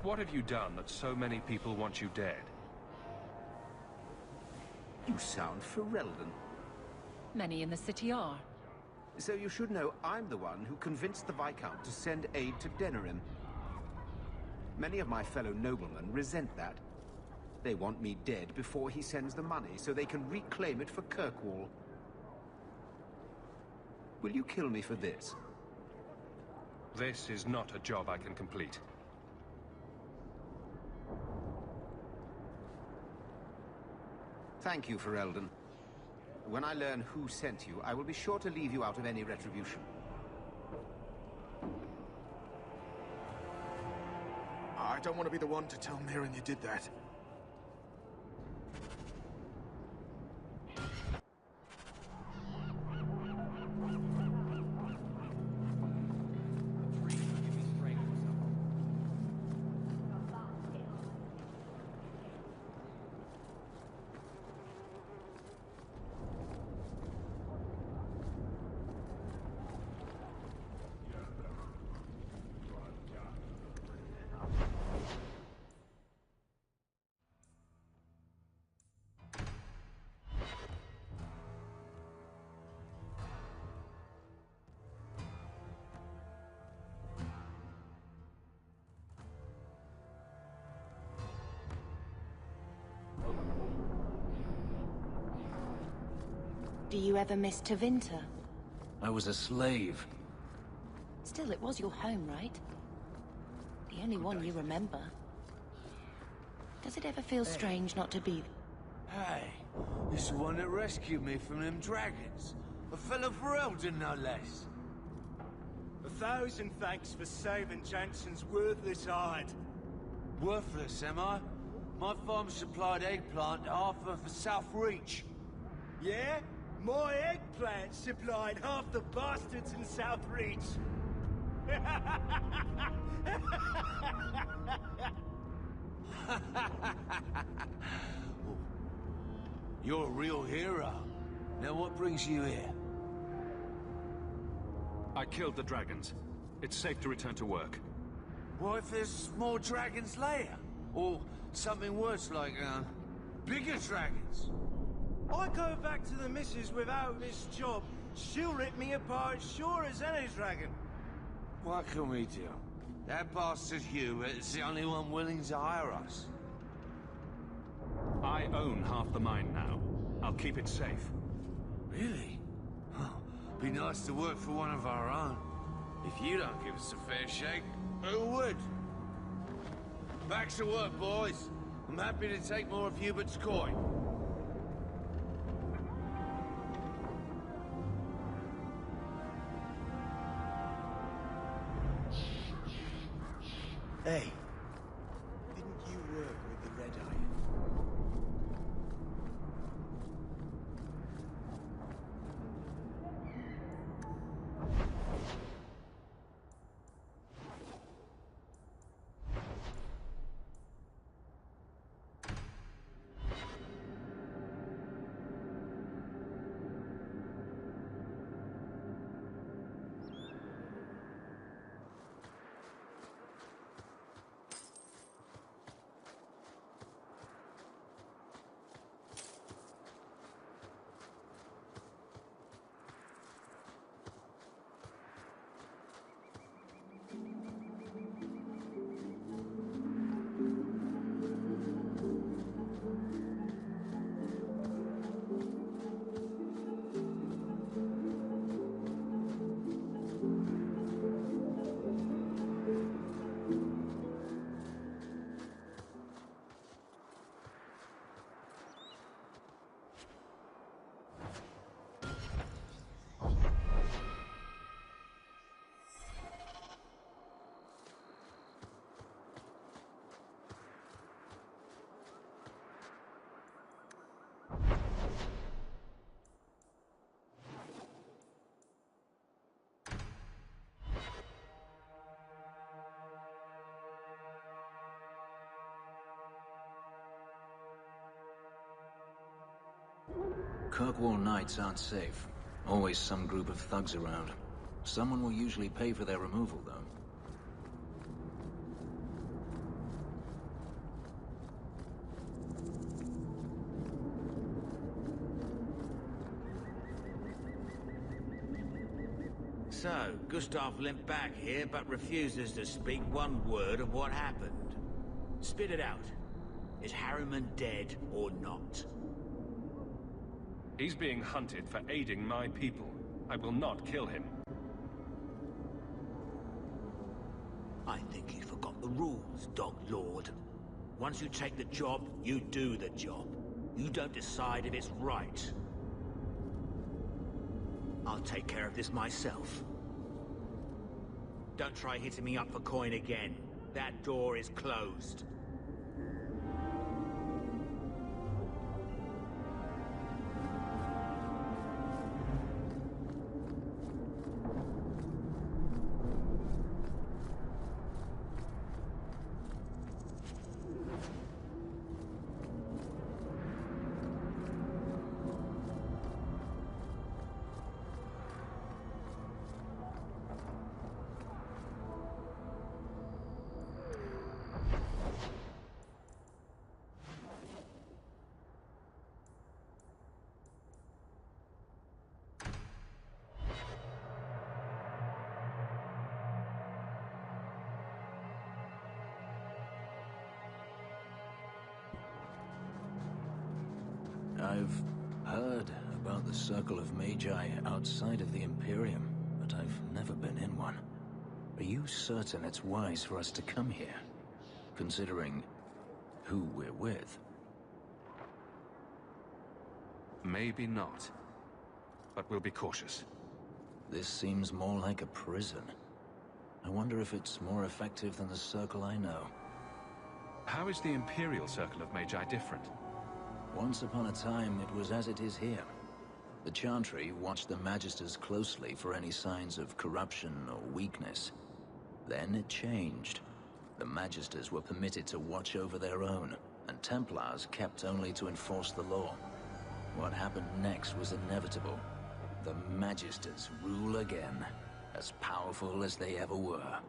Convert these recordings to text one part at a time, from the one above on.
What have you done that so many people want you dead? You sound Ferelden. Many in the city are. So you should know I'm the one who convinced the Viscount to send aid to Denerim. Many of my fellow noblemen resent that. They want me dead before he sends the money, so they can reclaim it for Kirkwall. Will you kill me for this? This is not a job I can complete. Thank you, Ferelden. When I learn who sent you, I will be sure to leave you out of any retribution. I don't want to be the one to tell Mirren you did that. Do you ever miss Tevinter? I was a slave. Still, it was your home, right? The only one you remember. Does it ever feel strange not to be... Hey, this is the one that rescued me from them dragons. A fellow Ferelden, no less. 1,000 thanks for saving Jansen's worthless hide. Worthless, am I? My farm supplied eggplant to Arthur for South Reach. Yeah? My eggplant supplied half the bastards in South Reach. You're a real hero. Now what brings you here? I killed the dragons. It's safe to return to work. What if there's more dragons later? Or something worse like, bigger dragons? I go back to the missus without this job, she'll rip me apart sure as any dragon. What can we do? That bastard Hugh is the only one willing to hire us. I own half the mine now. I'll keep it safe. Really? Be nice to work for one of our own. If you don't give us a fair shake, who would? Back to work, boys. I'm happy to take more of Hubert's coin. Hey, didn't you work with the Red Iron? Kirkwall nights aren't safe. Always some group of thugs around. Someone will usually pay for their removal, though. So, Gustav limped back here, but refuses to speak one word of what happened. Spit it out. Is Harriman dead or not? He's being hunted for aiding my people. I will not kill him. I think you forgot the rules, Dog Lord. Once you take the job, you do the job. You don't decide if it's right. I'll take care of this myself. Don't try hitting me up for coin again. That door is closed. I've heard about the Circle of Magi outside of the Imperium, but I've never been in one. Are you certain it's wise for us to come here, considering who we're with? Maybe not. But we'll be cautious. This seems more like a prison. I wonder if it's more effective than the Circle I know. How is the Imperial Circle of Magi different? Once upon a time, it was as it is here. The Chantry watched the Magisters closely for any signs of corruption or weakness. Then it changed. The Magisters were permitted to watch over their own, and Templars kept only to enforce the law. What happened next was inevitable. The Magisters rule again, as powerful as they ever were.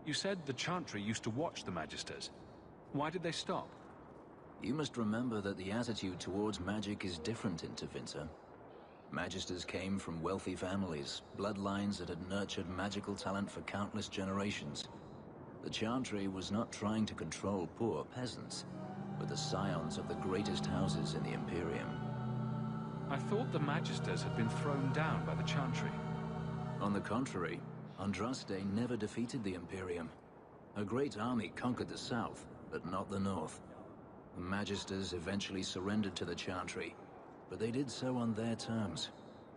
You said the Chantry used to watch the Magisters. Why did they stop? You must remember that the attitude towards magic is different in Tevinter. Magisters came from wealthy families, bloodlines that had nurtured magical talent for countless generations. The Chantry was not trying to control poor peasants, but the scions of the greatest houses in the Imperium. I thought the Magisters had been thrown down by the Chantry. On the contrary, Andraste never defeated the Imperium. A great army conquered the south, but not the north. The Magisters eventually surrendered to the Chantry, but they did so on their terms.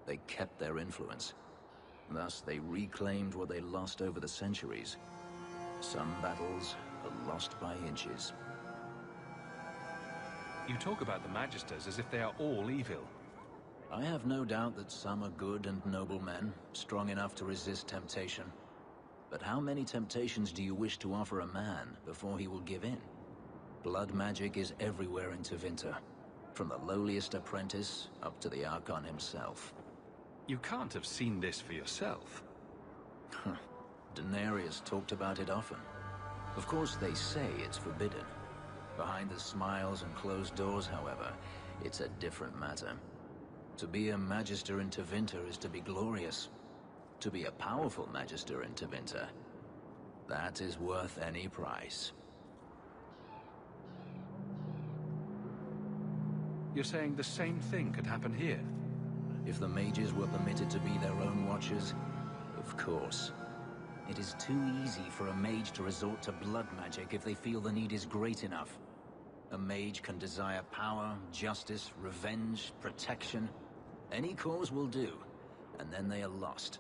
They kept their influence. Thus, they reclaimed what they lost over the centuries. Some battles are lost by inches. You talk about the Magisters as if they are all evil. I have no doubt that some are good and noble men, strong enough to resist temptation. But how many temptations do you wish to offer a man before he will give in? Blood magic is everywhere in Tevinter, from the lowliest apprentice up to the Archon himself. You can't have seen this for yourself. Daenerys talked about it often. Of course, they say it's forbidden. Behind the smiles and closed doors, however, it's a different matter. To be a Magister in Tevinter is to be glorious. To be a powerful Magister in Tevinter, that is worth any price. You're saying the same thing could happen here? If the mages were permitted to be their own watchers, of course. It is too easy for a mage to resort to blood magic if they feel the need is great enough. A mage can desire power, justice, revenge, protection. Any cause will do, and then they are lost.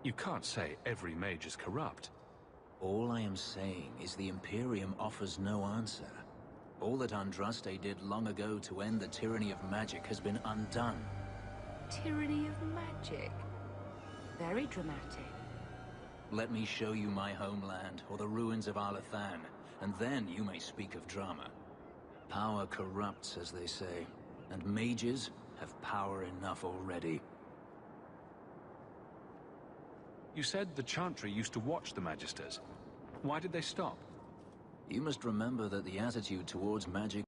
You can't say every mage is corrupt. All I am saying is the Imperium offers no answer. All that Andraste did long ago to end the tyranny of magic has been undone. Tyranny of magic? Very dramatic. Let me show you my homeland, or the ruins of Arlathan, and then you may speak of drama. Power corrupts, as they say, and mages have power enough already. You said the Chantry used to watch the Magisters. Why did they stop? You must remember that the attitude towards magic